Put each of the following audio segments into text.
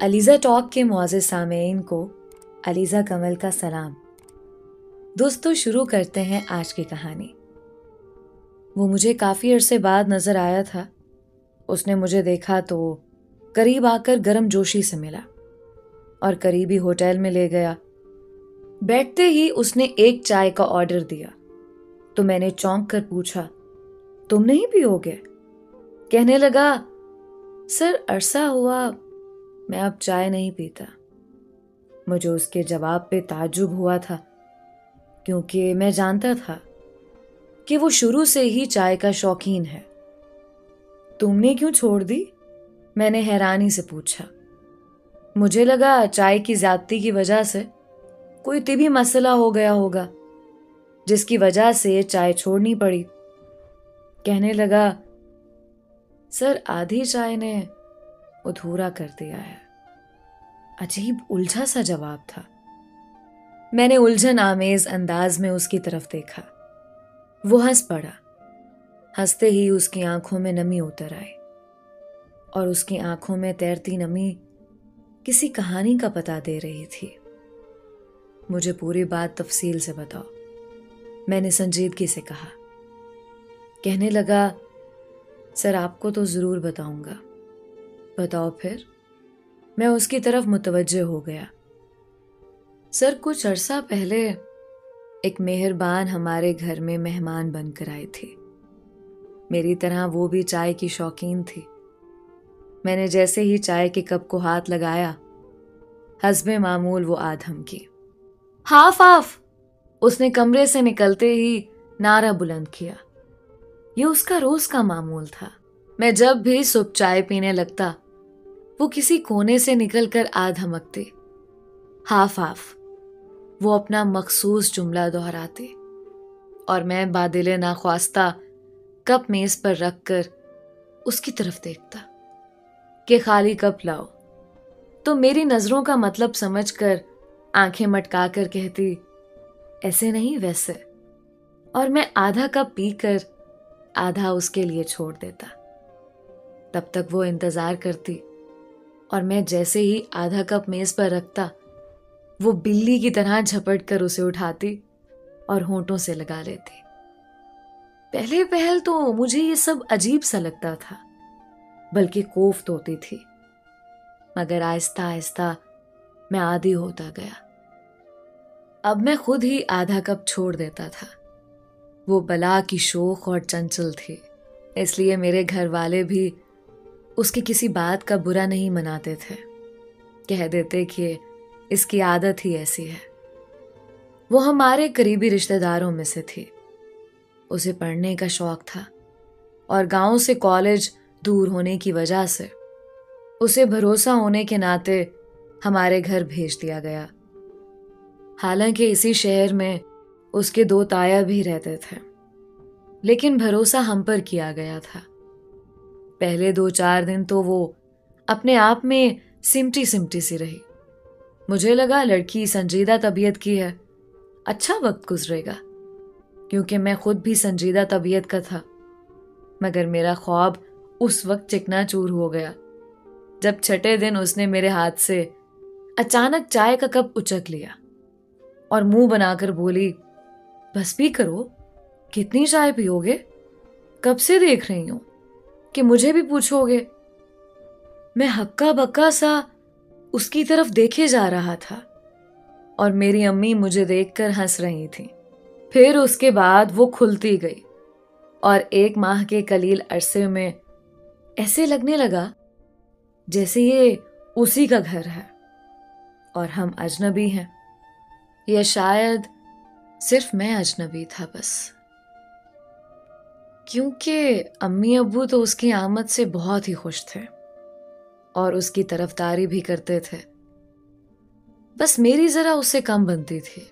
Aliza talk के मुआज़िज़ सामेईन को अलीज़ा कमल का सलाम। दोस्तों, शुरू करते हैं आज की कहानी। वो मुझे काफ़ी अरसे बाद नज़र आया था। उसने मुझे देखा तो करीब आकर गर्म जोशी से मिला और करीबी होटल में ले गया। बैठते ही उसने एक चाय का ऑर्डर दिया तो मैंने चौंक कर पूछा, तुम नहीं पियोगे? कहने लगा, सर अरसा हुआ मैं अब चाय नहीं पीता। मुझे उसके जवाब पे ताज्जुब हुआ था, क्योंकि मैं जानता था कि वो शुरू से ही चाय का शौकीन है। तुमने क्यों छोड़ दी? मैंने हैरानी से पूछा। मुझे लगा चाय की ज्यादती की वजह से कोई तिबी मसला हो गया होगा, जिसकी वजह से चाय छोड़नी पड़ी। कहने लगा, सर आधी चाय ने अधूरा कर दिया है। अजीब उलझा सा जवाब था। मैंने उलझन आमेज अंदाज में उसकी तरफ देखा। वो हंस पड़ा। हंसते ही उसकी आंखों में नमी उतर आई और उसकी आंखों में तैरती नमी किसी कहानी का पता दे रही थी। मुझे पूरी बात तफसील से बताओ, मैंने संजीदगी से कहा। कहने लगा, सर आपको तो जरूर बताऊंगा। बताओ फिर। मैं उसकी तरफ मुतवज्जे हो गया। सर कुछ अरसा पहले एक मेहरबान हमारे घर में मेहमान बनकर आई थी। मेरी तरह वो भी चाय की शौकीन थी। मैंने जैसे ही चाय के कप को हाथ लगाया, हस्बे मामूल वो आधम की। Half half! उसने कमरे से निकलते ही नारा बुलंद किया। ये उसका रोज का मामूल था। मैं जब भी सुबह चाय पीने लगता, वो किसी कोने से निकलकर आ धमकते। Half half! वो अपना मखसूस जुमला दोहराते और मैं बादिले नाख्वास्ता कप मेज पर रखकर उसकी तरफ देखता कि खाली कप लाओ। तो मेरी नजरों का मतलब समझकर आंखें मटका कर कहती, ऐसे नहीं वैसे। और मैं आधा कप पीकर आधा उसके लिए छोड़ देता। तब तक वो इंतजार करती और मैं जैसे ही आधा कप मेज पर रखता, वो बिल्ली की तरह झपट कर उसे उठाती और होंठों से लगा लेती। पहले पहल तो मुझे ये सब अजीब सा लगता था, बल्कि कोफ्त होती थी, मगर आहिस्ता आहिस्ता मैं आदी होता गया। अब मैं खुद ही आधा कप छोड़ देता था। वो बला की शोख और चंचल थी, इसलिए मेरे घर वाले भी उसकी किसी बात का बुरा नहीं मनाते थे। कह देते कि इसकी आदत ही ऐसी है। वो हमारे करीबी रिश्तेदारों में से थी। उसे पढ़ने का शौक था और गांव से कॉलेज दूर होने की वजह से उसे भरोसा होने के नाते हमारे घर भेज दिया गया। हालांकि इसी शहर में उसके 2 ताया भी रहते थे, लेकिन भरोसा हम पर किया गया था। पहले 2-4 दिन तो वो अपने आप में सिमटी सिमटी सी रही। मुझे लगा लड़की संजीदा तबीयत की है, अच्छा वक्त गुजरेगा, क्योंकि मैं खुद भी संजीदा तबीयत का था। मगर मेरा ख्वाब उस वक्त चिकनाचूर हो गया जब छठे दिन उसने मेरे हाथ से अचानक चाय का कप उचक लिया और मुंह बनाकर बोली, बस भी करो, कितनी चाय पियोगे? कब से देख रही हूं कि मुझे भी पूछोगे। मैं हक्का बक्का सा उसकी तरफ देखे जा रहा था और मेरी अम्मी मुझे देखकर हंस रही थी। फिर उसके बाद वो खुलती गई और 1 माह के कलील अरसे में ऐसे लगने लगा जैसे ये उसी का घर है और हम अजनबी हैं, या शायद सिर्फ मैं अजनबी था बस। क्योंकि अम्मी अब्बू तो उसकी आमद से बहुत ही खुश थे और उसकी तरफदारी भी करते थे। बस मेरी जरा उससे कम बनती थी।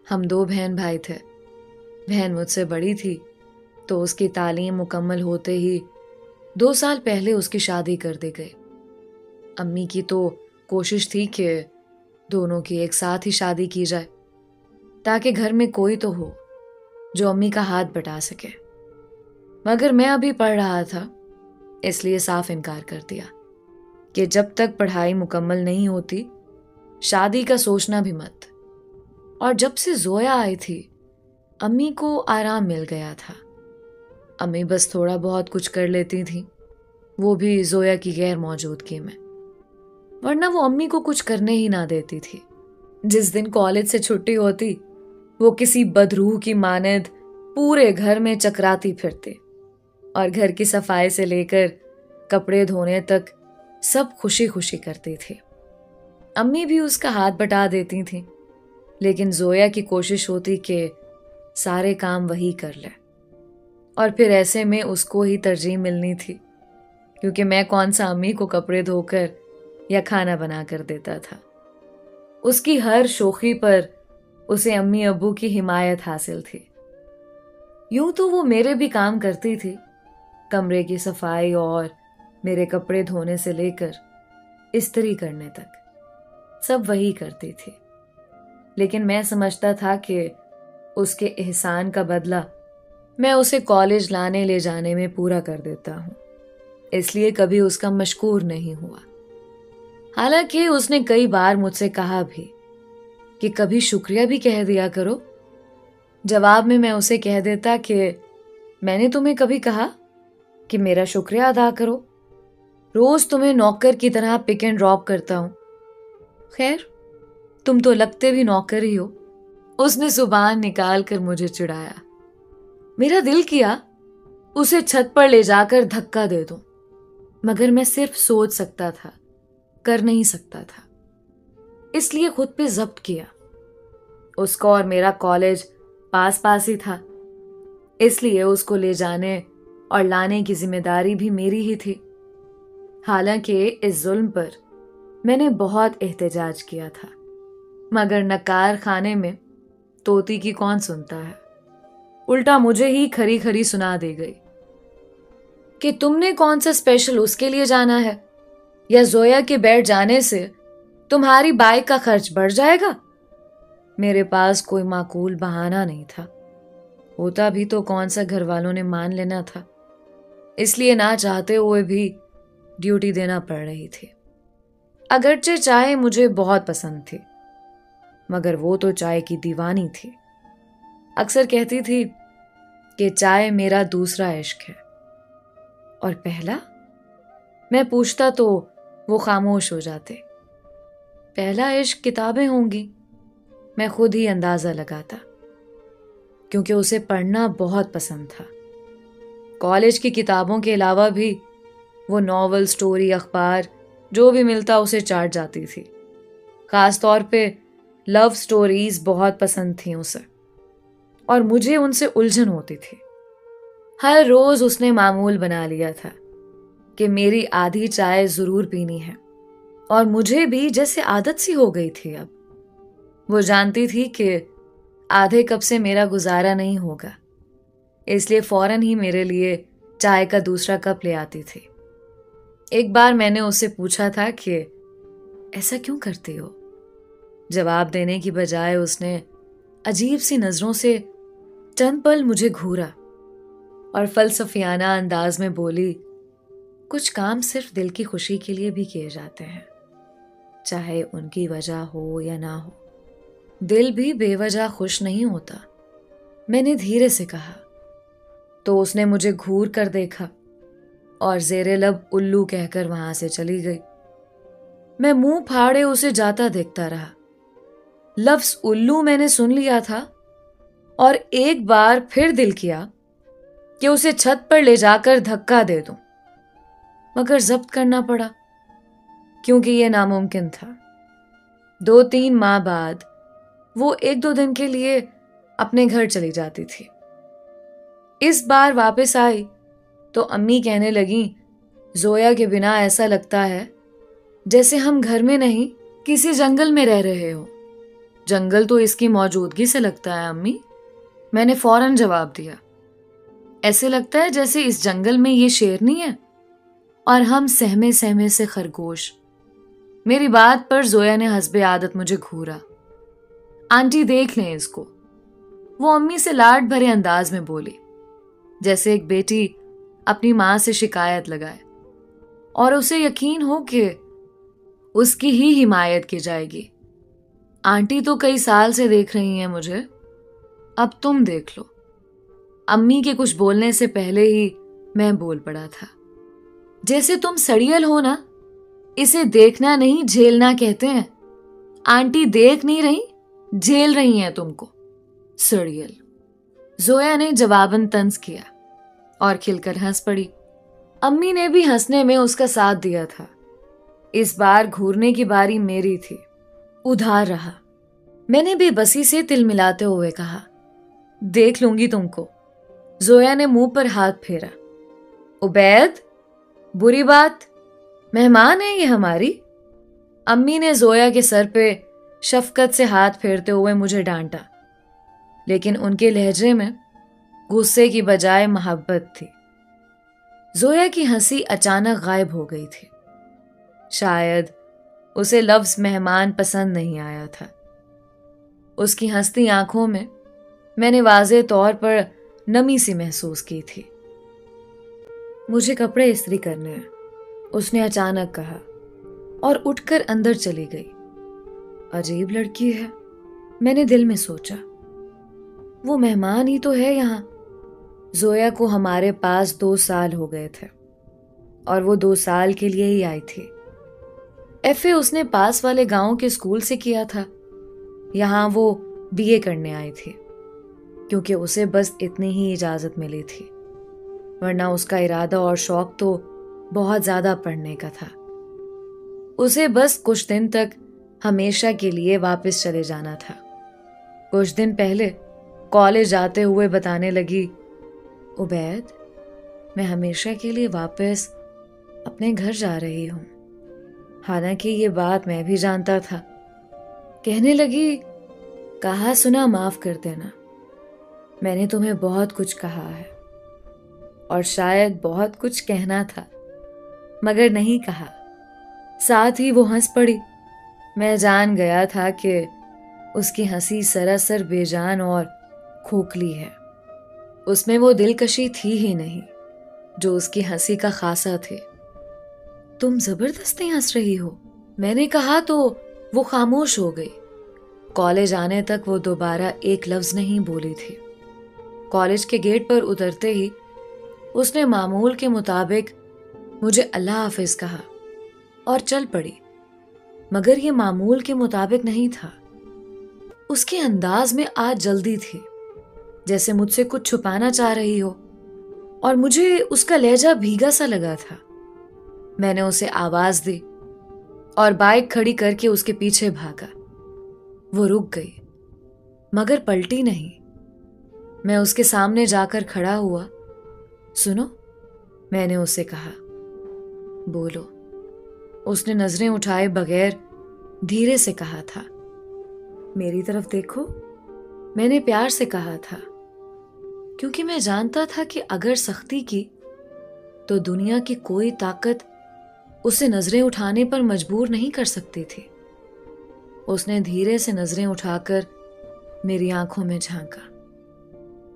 हम 2 बहन भाई थे। बहन मुझसे बड़ी थी तो उसकी तालीम मुकम्मल होते ही 2 साल पहले उसकी शादी कर दी गई। अम्मी की तो कोशिश थी कि दोनों की एक साथ ही शादी की जाए, ताकि घर में कोई तो हो जो अम्मी का हाथ बटा सके। मगर मैं अभी पढ़ रहा था, इसलिए साफ इनकार कर दिया कि जब तक पढ़ाई मुकम्मल नहीं होती शादी का सोचना भी मत। और जब से जोया आई थी अम्मी को आराम मिल गया था। अम्मी बस थोड़ा बहुत कुछ कर लेती थी, वो भी जोया की गैर मौजूदगी में, वरना वो अम्मी को कुछ करने ही ना देती थी। जिस दिन कॉलेज से छुट्टी होती वो किसी बदरूह की मानद पूरे घर में चकराती फिरती और घर की सफाई से लेकर कपड़े धोने तक सब खुशी खुशी करती थी। अम्मी भी उसका हाथ बटा देती थी, लेकिन जोया की कोशिश होती कि सारे काम वही कर ले, और फिर ऐसे में उसको ही तरजीह मिलनी थी, क्योंकि मैं कौन सा अम्मी को कपड़े धोकर या खाना बना कर देता था। उसकी हर शोखी पर उसे अम्मी अब्बू की हिमायत हासिल थी। यूं तो वो मेरे भी काम करती थी, कमरे की सफाई और मेरे कपड़े धोने से लेकर इस्त्री करने तक सब वही करती थी। लेकिन मैं समझता था कि उसके एहसान का बदला मैं उसे कॉलेज लाने ले जाने में पूरा कर देता हूँ, इसलिए कभी उसका मशकूर नहीं हुआ। हालांकि उसने कई बार मुझसे कहा भी कि कभी शुक्रिया भी कह दिया करो। जवाब में मैं उसे कह देता कि मैंने तुम्हें कभी कहा कि मेरा शुक्रिया अदा करो? रोज तुम्हें नौकर की तरह पिक एंड ड्रॉप करता हूं। खैर, तुम तो लगते भी नौकर ही हो। उसने जुबान निकाल कर मुझे चिढ़ाया। मेरा दिल किया उसे छत पर ले जाकर धक्का दे दूं, मगर मैं सिर्फ सोच सकता था, कर नहीं सकता था। इसलिए खुद पे जब्त किया। उसका और मेरा कॉलेज पास पास ही था, इसलिए उसको ले जाने और लाने की जिम्मेदारी भी मेरी ही थी। हालांकि इस जुल्म पर मैंने बहुत एहतजाज किया था, मगर नकार खाने में तोती की कौन सुनता है। उल्टा मुझे ही खरी खरी सुना दी गई कि तुमने कौन सा स्पेशल उसके लिए जाना है, या जोया के बैठ जाने से तुम्हारी बाइक का खर्च बढ़ जाएगा। मेरे पास कोई माकूल बहाना नहीं था, होता भी तो कौन सा घर वालों ने मान लेना था, इसलिए ना चाहते हुए भी ड्यूटी देना पड़ रही थी। अगरचे चाय मुझे बहुत पसंद थी, मगर वो तो चाय की दीवानी थी। अक्सर कहती थी कि चाय मेरा दूसरा इश्क है। और पहला? मैं पूछता तो वो खामोश हो जाते। पहला इश्क किताबें होंगी, मैं खुद ही अंदाजा लगाता, क्योंकि उसे पढ़ना बहुत पसंद था। कॉलेज की किताबों के अलावा भी वो नॉवल, स्टोरी, अखबार जो भी मिलता उसे चाट जाती थी। खास तौर पे लव स्टोरीज बहुत पसंद थी उसे, और मुझे उनसे उलझन होती थी। हर रोज उसने मामूल बना लिया था कि मेरी आधी चाय जरूर पीनी है, और मुझे भी जैसे आदत सी हो गई थी। अब वो जानती थी कि आधे कप से मेरा गुजारा नहीं होगा, इसलिए फौरन ही मेरे लिए चाय का दूसरा कप ले आती थी। एक बार मैंने उससे पूछा था कि ऐसा क्यों करती हो? जवाब देने की बजाय उसने अजीब सी नजरों से चंद पल मुझे घूरा और फलसफियाना अंदाज में बोली, कुछ काम सिर्फ दिल की खुशी के लिए भी किए जाते हैं, चाहे उनकी वजह हो या ना हो। दिल भी बेवजह खुश नहीं होता। मैंने धीरे से कहा, तो उसने मुझे घूर कर देखा और जेरे लब उल्लू कहकर वहां से चली गई। मैं मुंह फाड़े उसे जाता देखता रहा। लफ्ज उल्लू मैंने सुन लिया था, और एक बार फिर दिल किया कि उसे छत पर ले जाकर धक्का दे दूं, मगर जब्त करना पड़ा, क्योंकि यह नामुमकिन था। 2-3 माह बाद वो 1-2 दिन के लिए अपने घर चली जाती थी। इस बार वापस आई तो अम्मी कहने लगी, जोया के बिना ऐसा लगता है जैसे हम घर में नहीं किसी जंगल में रह रहे हो। जंगल तो इसकी मौजूदगी से लगता है अम्मी। मैंने फौरन जवाब दिया, ऐसे लगता है जैसे इस जंगल में ये शेरनी है और हम सहमे सहमे से खरगोश। मेरी बात पर जोया ने हस्बे आदत मुझे घूरा। आंटी देख लें इसको, वो अम्मी से लाड भरे अंदाज में बोली, जैसे एक बेटी अपनी मां से शिकायत लगाए। और उसे यकीन हो कि उसकी ही हिमायत की जाएगी। आंटी तो कई साल से देख रही हैं मुझे, अब तुम देख लो। अम्मी के कुछ बोलने से पहले ही मैं बोल पड़ा था। जैसे तुम सड़ियल हो ना, इसे देखना नहीं झेलना कहते हैं। आंटी देख नहीं रही, झेल रही हैं तुमको। सड़ियल। जोया ने जवाबन तंज किया और खिलकर हंस पड़ी। अम्मी ने भी हंसने में उसका साथ दिया था। इस बार घूरने की बारी मेरी थी। उधार रहा। मैंने बेबसी से तिलमिलाते हुए कहा, देख लूंगी तुमको। जोया ने मुंह पर हाथ फेरा। उबैद, बुरी बात, मेहमान है ये हमारी। अम्मी ने जोया के सर पे शफकत से हाथ फेरते हुए मुझे डांटा, लेकिन उनके लहजे में गुस्से की बजाय मोहब्बत थी। जोया की हंसी अचानक गायब हो गई थी। शायद उसे लफ्ज मेहमान पसंद नहीं आया था। उसकी हंसती आंखों में मैंने वाज़े तौर पर नमी सी महसूस की थी। मुझे कपड़े इस्त्री करने हैं, उसने अचानक कहा और उठकर अंदर चली गई। अजीब लड़की है, मैंने दिल में सोचा। वो मेहमान ही तो है यहाँ। जोया को हमारे पास 2 साल हो गए थे और वो 2 साल के लिए ही आई थी। एफए उसने पास वाले गांव के स्कूल से किया था। यहाँ वो बीए करने आई थी क्योंकि उसे बस इतनी ही इजाजत मिली थी, वरना उसका इरादा और शौक तो बहुत ज्यादा पढ़ने का था। उसे बस कुछ दिन तक हमेशा के लिए वापस चले जाना था। कुछ दिन पहले कॉलेज जाते हुए बताने लगी, उबैद, मैं हमेशा के लिए वापस अपने घर जा रही हूं। हालांकि ये बात मैं भी जानता था। कहने लगी, कहा सुना माफ कर देना। मैंने तुम्हें बहुत कुछ कहा है और शायद बहुत कुछ कहना था, मगर नहीं कहा। साथ ही वो हंस पड़ी। मैं जान गया था कि उसकी हंसी सरासर बेजान और खोखली है। उसमें वो दिलकशी थी ही नहीं जो उसकी हंसी का खासा थे। तुम जबरदस्ती हंस रही हो, मैंने कहा तो वो खामोश हो गई। कॉलेज आने तक वो दोबारा एक लफ्ज नहीं बोली थी। कॉलेज के गेट पर उतरते ही उसने मामूल के मुताबिक मुझे अल्लाह हाफिज कहा और चल पड़ी, मगर ये मामूल के मुताबिक नहीं था। उसके अंदाज में आज जल्दी थी, जैसे मुझसे कुछ छुपाना चाह रही हो, और मुझे उसका लहजा भीगा सा लगा था। मैंने उसे आवाज दी और बाइक खड़ी करके उसके पीछे भागा। वो रुक गई, मगर पलटी नहीं। मैं उसके सामने जाकर खड़ा हुआ। सुनो, मैंने उससे कहा। बोलो, उसने नजरें उठाए बगैर धीरे से कहा था। मेरी तरफ देखो, मैंने प्यार से कहा था, क्योंकि मैं जानता था कि अगर सख्ती की तो दुनिया की कोई ताकत उसे नजरें उठाने पर मजबूर नहीं कर सकती थी। उसने धीरे से नजरें उठाकर मेरी आंखों में झांका।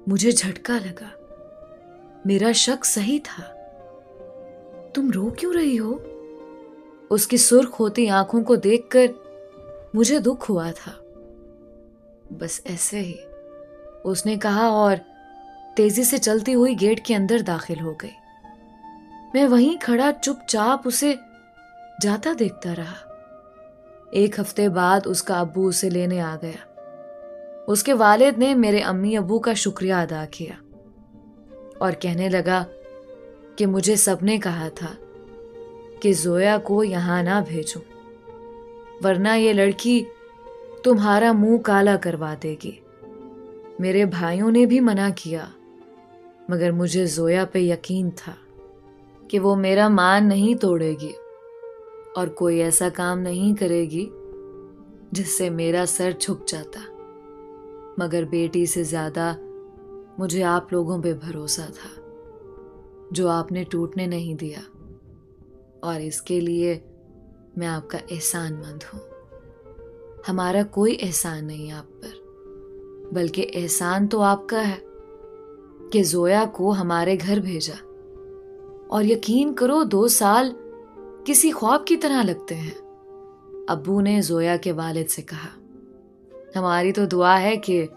मुझे झटका लगा। मेरा शक सही था। तुम रो क्यों रही हो? उसकी सुर्ख होती आंखों को देखकर मुझे दुख हुआ था। बस ऐसे ही, उसने कहा और तेजी से चलती हुई गेट के अंदर दाखिल हो गई। मैं वहीं खड़ा चुपचाप उसे जाता देखता रहा। 1 हफ्ते बाद उसका अब्बू उसे लेने आ गया। उसके वालिद ने मेरे अम्मी अब्बू का शुक्रिया अदा किया और कहने लगा कि मुझे सबने कहा था कि जोया को यहां ना भेजूं, वरना ये लड़की तुम्हारा मुंह काला करवा देगी। मेरे भाइयों ने भी मना किया, मगर मुझे जोया पे यकीन था कि वो मेरा मान नहीं तोड़ेगी और कोई ऐसा काम नहीं करेगी जिससे मेरा सर झुक जाता। मगर बेटी से ज्यादा मुझे आप लोगों पे भरोसा था, जो आपने टूटने नहीं दिया, और इसके लिए मैं आपका एहसानमंद हूं। हमारा एहसान एहसान नहीं आप पर, बल्कि एहसान तो आपका है कि जोया को हमारे घर भेजा। और यकीन करो 2 साल किसी ख्वाब की तरह लगते हैं, अब्बू ने जोया के वालिद से कहा। हमारी तो दुआ है कि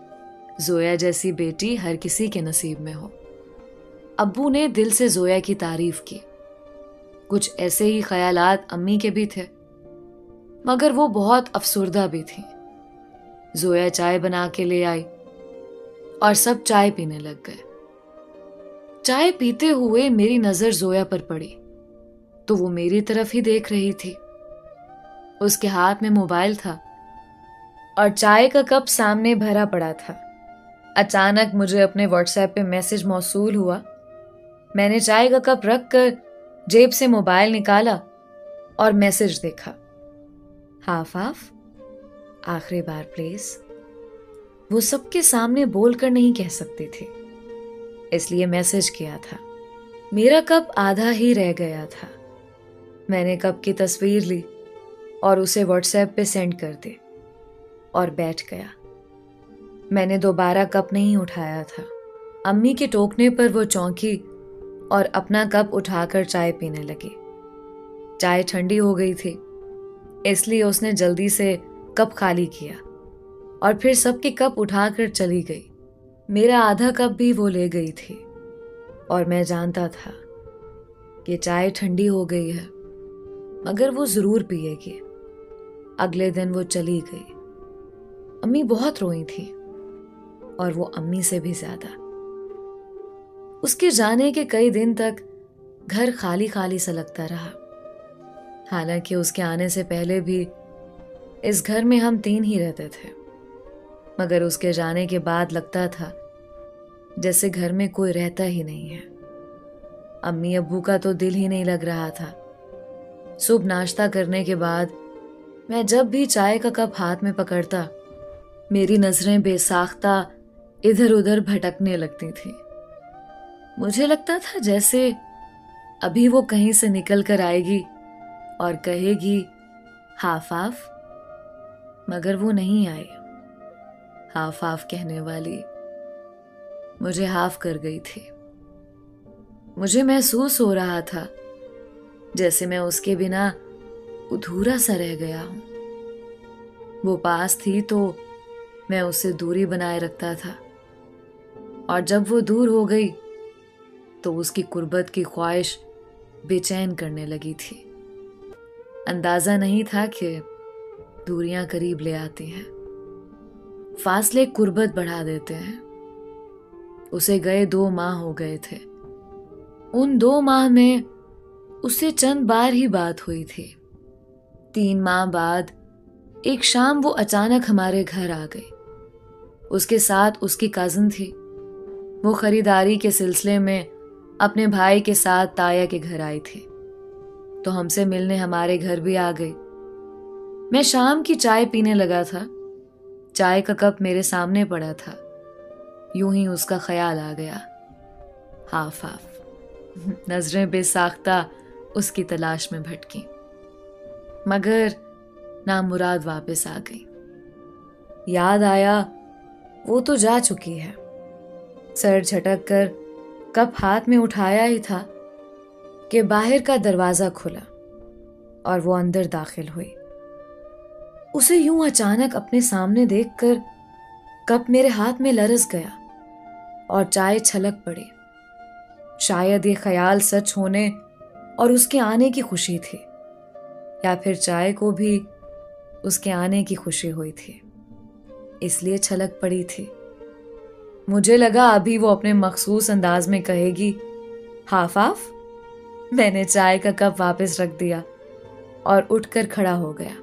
जोया जैसी बेटी हर किसी के नसीब में हो। अब्बू ने दिल से जोया की तारीफ की। कुछ ऐसे ही ख्यालात अम्मी के भी थे, मगर वो बहुत अफसुर्दा भी थी। जोया चाय बना के ले आई और सब चाय पीने लग गए। चाय पीते हुए मेरी नजर जोया पर पड़ी तो वो मेरी तरफ ही देख रही थी। उसके हाथ में मोबाइल था और चाय का कप सामने भरा पड़ा था। अचानक मुझे अपने व्हाट्सएप पे मैसेज मौसूल हुआ। मैंने चाय का कप रख कर जेब से मोबाइल निकाला और मैसेज देखा। हाफ हाफ, आखिरी बार प्लीज। वो सबके सामने बोलकर नहीं कह सकती थी, इसलिए मैसेज किया था। मेरा कप आधा ही रह गया था। मैंने कप की तस्वीर ली और उसे व्हाट्सएप पे सेंड कर दी और बैठ गया। मैंने दोबारा कप नहीं उठाया था। अम्मी के टोकने पर वो चौंकी और अपना कप उठाकर चाय पीने लगी। चाय ठंडी हो गई थी, इसलिए उसने जल्दी से कप खाली किया और फिर सबके कप उठाकर चली गई। मेरा आधा कप भी वो ले गई थी और मैं जानता था कि चाय ठंडी हो गई है, मगर वो जरूर पिएगी। अगले दिन वो चली गई। अम्मी बहुत रोई थी और वो अम्मी से भी ज्यादा। उसके जाने के कई दिन तक घर खाली खाली सा लगता रहा। हालांकि उसके आने से पहले भी इस घर में हम 3 ही रहते थे, मगर उसके जाने के बाद लगता था जैसे घर में कोई रहता ही नहीं है। अम्मी अब्बू का तो दिल ही नहीं लग रहा था। सुबह नाश्ता करने के बाद मैं जब भी चाय का कप हाथ में पकड़ता, मेरी नजरें बेसाख्ता इधर उधर भटकने लगती थी। मुझे लगता था जैसे अभी वो कहीं से निकल कर आएगी और कहेगी हाफ हाफ, मगर वो नहीं आई। हाफ हाफ कहने वाली मुझे हाफ कर गई थी। मुझे महसूस हो रहा था जैसे मैं उसके बिना अधूरा सा रह गया हूं। वो पास थी तो मैं उससे दूरी बनाए रखता था, और जब वो दूर हो गई तो उसकी कुर्बत की ख्वाहिश बेचैन करने लगी थी। अंदाजा नहीं था कि दूरियां करीब ले आती हैं, फासले कुर्बत बढ़ा देते हैं। उसे गए 2 माह हो गए थे। उन 2 माह में उससे चंद बार ही बात हुई थी। 3 माह बाद एक शाम वो अचानक हमारे घर आ गई। उसके साथ उसकी कजिन थी। वो खरीदारी के सिलसिले में अपने भाई के साथ ताया के घर आई थी, तो हमसे मिलने हमारे घर भी आ गई। मैं शाम की चाय पीने लगा था। चाय का कप मेरे सामने पड़ा था। यूं ही उसका ख्याल आ गया। Half half. नजरें बेसाख्ता उसकी तलाश में भटकी, मगर नामुराद वापस आ गई। याद आया वो तो जा चुकी है। सर झटक कर कप हाथ में उठाया ही था कि बाहर का दरवाजा खुला और वो अंदर दाखिल हुई। उसे यूं अचानक अपने सामने देखकर कप मेरे हाथ में लरस गया और चाय छलक पड़ी। शायद ये ख्याल सच होने और उसके आने की खुशी थी, या फिर चाय को भी उसके आने की खुशी हुई थी, इसलिए छलक पड़ी थी। मुझे लगा अभी वो अपने मखसूस अंदाज में कहेगी हाफ हाफ। मैंने चाय का कप वापस रख दिया और उठकर खड़ा हो गया,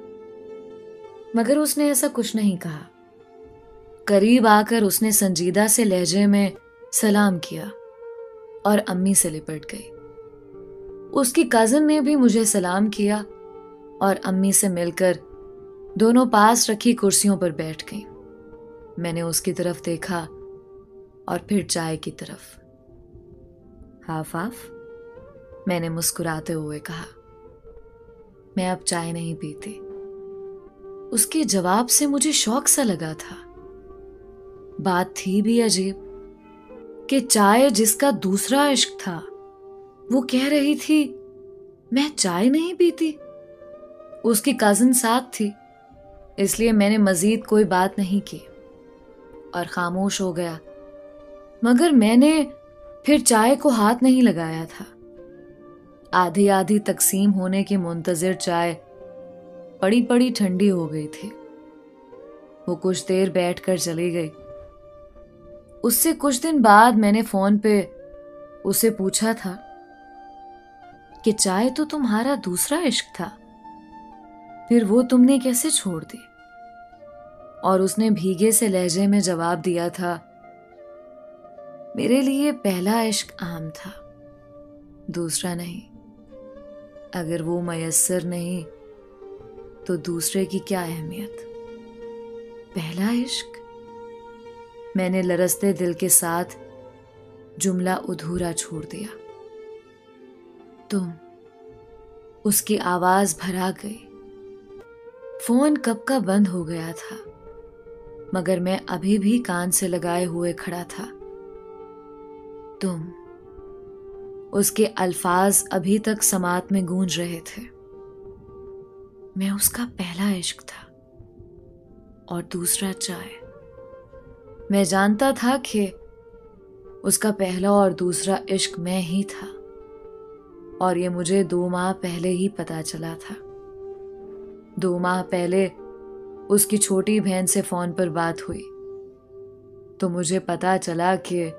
मगर उसने ऐसा कुछ नहीं कहा। करीब आकर उसने संजीदा से लहजे में सलाम किया और अम्मी से लिपट गई। उसकी कजिन ने भी मुझे सलाम किया और अम्मी से मिलकर दोनों पास रखी कुर्सियों पर बैठ गईं। मैंने उसकी तरफ देखा और फिर चाय की तरफ। हाफ हाफ, मैंने मुस्कुराते हुए कहा। मैं अब चाय नहीं पीती। उसके जवाब से मुझे शौक सा लगा था। बात थी भी अजीब कि चाय जिसका दूसरा इश्क था, वो कह रही थी मैं चाय नहीं पीती। उसकी कजिन साथ थी, इसलिए मैंने मजीद कोई बात नहीं की और खामोश हो गया। मगर मैंने फिर चाय को हाथ नहीं लगाया था। आधी आधी तकसीम होने की मुंतजिर चाय पड़ी पड़ी ठंडी हो गई थी। वो कुछ देर बैठकर चली गई। उससे कुछ दिन बाद मैंने फोन पे उसे पूछा था कि चाय तो तुम्हारा दूसरा इश्क था, फिर वो तुमने कैसे छोड़ दी? और उसने भीगे से लहजे में जवाब दिया था, मेरे लिए पहला इश्क आम था, दूसरा नहीं। अगर वो मयस्सर नहीं तो दूसरे की क्या अहमियत। पहला इश्क। मैंने लरसते दिल के साथ जुमला अधूरा छोड़ दिया। तुम। उसकी आवाज भरा गई। फोन कब का बंद हो गया था, मगर मैं अभी भी कान से लगाए हुए खड़ा था। तुम। उसके अल्फाज अभी तक समात में गूंज रहे थे। मैं उसका पहला इश्क था और दूसरा चाय। मैं जानता था कि उसका पहला और दूसरा इश्क मैं ही था, और ये मुझे 2 माह पहले ही पता चला था। 2 माह पहले उसकी छोटी बहन से फोन पर बात हुई तो मुझे पता चला कि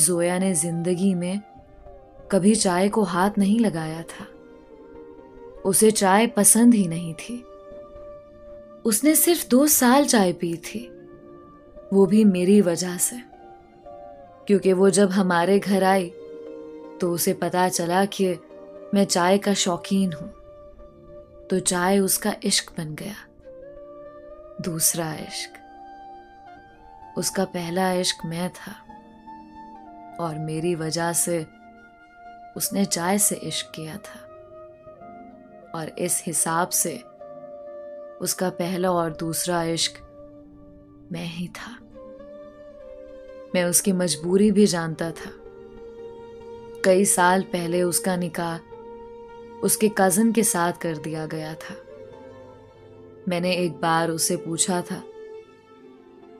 जोया ने जिंदगी में कभी चाय को हाथ नहीं लगाया था। उसे चाय पसंद ही नहीं थी। उसने सिर्फ 2 साल चाय पी थी, वो भी मेरी वजह से, क्योंकि वो जब हमारे घर आई तो उसे पता चला कि मैं चाय का शौकीन हूं, तो चाय उसका इश्क बन गया। दूसरा इश्क। उसका पहला इश्क मैं था और मेरी वजह से उसने चाय से इश्क किया था, और इस हिसाब से उसका पहला और दूसरा इश्क मैं ही था। मैं उसकी मजबूरी भी जानता था। कई साल पहले उसका निकाह उसके कजिन के साथ कर दिया गया था। मैंने एक बार उससे पूछा था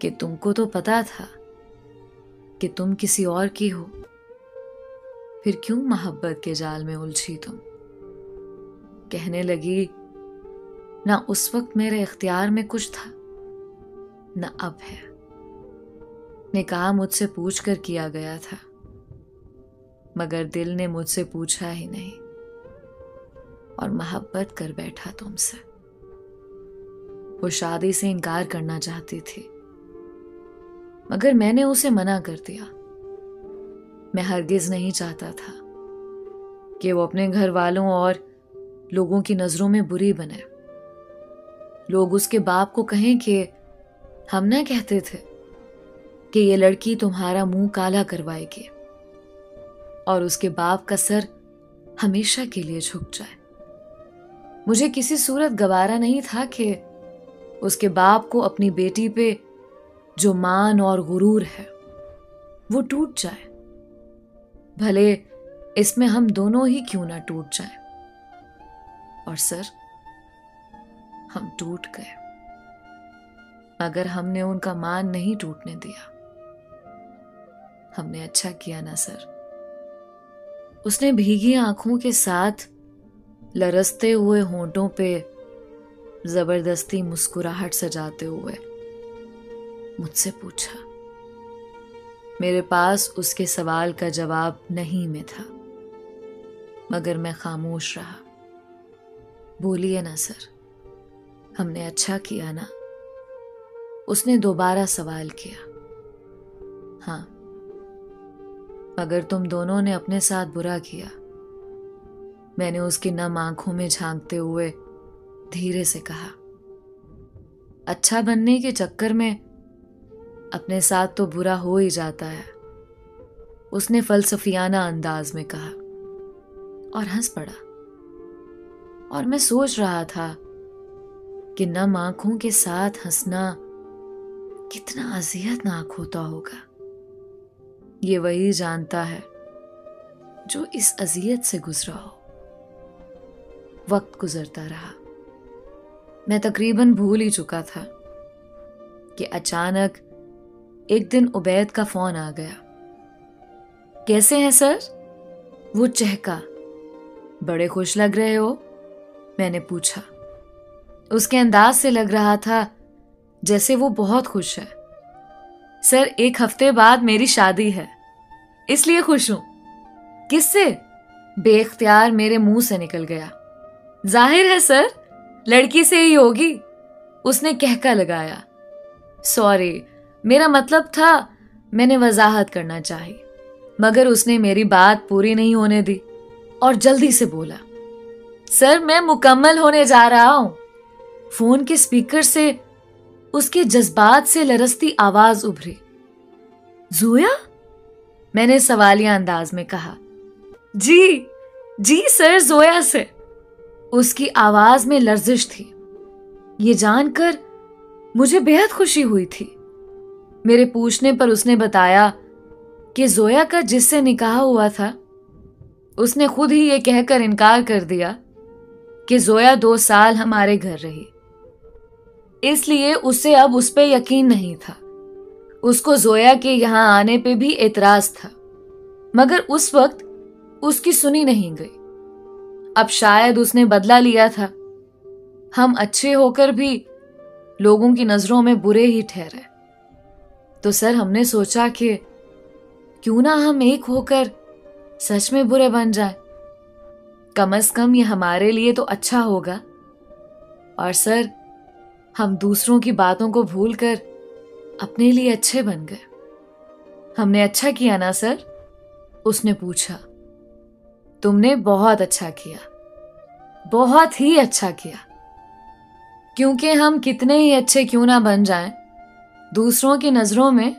कि तुमको तो पता था कि तुम किसी और की हो, फिर क्यों मोहब्बत के जाल में उलझी तुम? कहने लगी, ना उस वक्त मेरे इख्तियार में कुछ था, ना अब है। निकाह मुझसे पूछकर किया गया था, मगर दिल ने मुझसे पूछा ही नहीं और मोहब्बत कर बैठा तुमसे। वो शादी से इनकार करना चाहती थी, मगर मैंने उसे मना कर दिया। मैं हरगिज नहीं चाहता था कि वो अपने घर वालों और लोगों की नजरों में बुरी बने। लोग उसके बाप को कहें कि हम ना कहते थे कि ये लड़की तुम्हारा मुंह काला करवाएगी, और उसके बाप का सर हमेशा के लिए झुक जाए। मुझे किसी सूरत गवारा नहीं था कि उसके बाप को अपनी बेटी पे जो मान और गुरूर है वो टूट जाए, भले इसमें हम दोनों ही क्यों ना टूट जाएं। और सर, हम टूट गए, मगर हमने उनका मान नहीं टूटने दिया। हमने अच्छा किया ना सर। उसने भीगी आंखों के साथ लरसते हुए होंठों पे जबरदस्ती मुस्कुराहट सजाते हुए मुझसे पूछा। मेरे पास उसके सवाल का जवाब नहीं में था, मगर मैं खामोश रहा। बोलिए ना सर, हमने अच्छा किया ना? उसने दोबारा सवाल किया। हाँ, मगर तुम दोनों ने अपने साथ बुरा किया। मैंने उसकी नम आंखों में झांकते हुए धीरे से कहा। अच्छा बनने के चक्कर में अपने साथ तो बुरा हो ही जाता है, उसने फलसफियाना अंदाज में कहा और हंस पड़ा। और मैं सोच रहा था कि नम आंखों के साथ हंसना कितना अजियतनाक होता होगा। ये वही जानता है जो इस अजियत से गुजरा हो। वक्त गुजरता रहा। मैं तकरीबन भूल ही चुका था कि अचानक एक दिन उबैद का फोन आ गया। कैसे हैं सर? वो चहका। बड़े खुश लग रहे हो? मैंने पूछा। उसके अंदाज से लग रहा था जैसे वो बहुत खुश है। सर, 1 हफ्ते बाद मेरी शादी है, इसलिए खुश हूं। किससे? बेख्तियार मेरे मुंह से निकल गया। जाहिर है सर, लड़की से ही होगी, उसने कहका लगाया। सॉरी, मेरा मतलब था, मैंने वजाहत करना चाही, मगर उसने मेरी बात पूरी नहीं होने दी और जल्दी से बोला, सर मैं मुकम्मल होने जा रहा हूं। फोन के स्पीकर से उसके जज्बात से लरसती आवाज उभरी। जोया? मैंने सवालिया अंदाज में कहा। जी जी सर, जोया से। उसकी आवाज में लर्जिश थी। ये जानकर मुझे बेहद खुशी हुई थी। मेरे पूछने पर उसने बताया कि जोया का जिससे निकाह हुआ था, उसने खुद ही ये कहकर इनकार कर दिया कि जोया 2 साल हमारे घर रही, इसलिए उसे अब उस पे यकीन नहीं था। उसको जोया के यहां आने पे भी एतराज था, मगर उस वक्त उसकी सुनी नहीं गई। अब शायद उसने बदला लिया था। हम अच्छे होकर भी लोगों की नजरों में बुरे ही ठहरे। तो सर, हमने सोचा कि क्यों ना हम एक होकर सच में बुरे बन जाए। कम से कम ये हमारे लिए तो अच्छा होगा। और सर, हम दूसरों की बातों को भूलकर अपने लिए अच्छे बन गए। हमने अच्छा किया ना सर? उसने पूछा। तुमने बहुत अच्छा किया, बहुत ही अच्छा किया, क्योंकि हम कितने ही अच्छे क्यों ना बन जाएं, दूसरों की नजरों में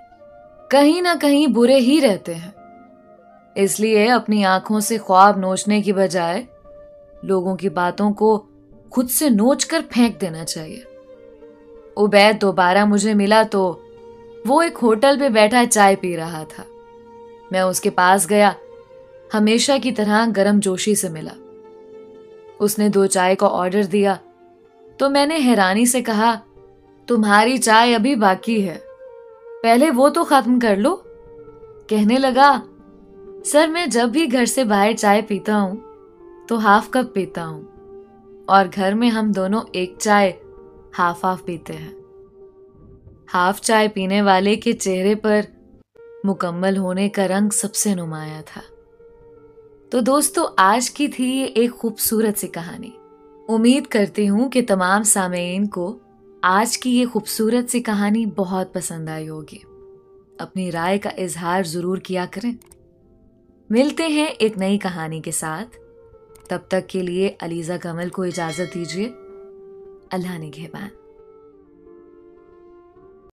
कहीं ना कहीं बुरे ही रहते हैं। इसलिए अपनी आंखों से ख्वाब नोचने की बजाय लोगों की बातों को खुद से नोच कर फेंक देना चाहिए। उबैद दोबारा मुझे मिला तो वो एक होटल पे बैठा चाय पी रहा था। मैं उसके पास गया, हमेशा की तरह गर्मजोशी से मिला। उसने 2 चाय का ऑर्डर दिया तो मैंने हैरानी से कहा, तुम्हारी चाय अभी बाकी है, पहले वो तो खत्म कर लो। कहने लगा, सर मैं जब भी घर से बाहर चाय पीता हूं तो हाफ कप पीता हूं, और घर में हम दोनों एक चाय हाफ हाफ पीते हैं। हाफ चाय पीने वाले के चेहरे पर मुकम्मल होने का रंग सबसे नुमाया था। तो दोस्तों, आज की थी ये एक खूबसूरत सी कहानी। उम्मीद करती हूं कि तमाम सामेईन को आज की ये खूबसूरत सी कहानी बहुत पसंद आई होगी। अपनी राय का इजहार जरूर किया करें। मिलते हैं एक नई कहानी के साथ। तब तक के लिए अलीजा कमल को इजाजत दीजिए। अल्लाह निगहबान।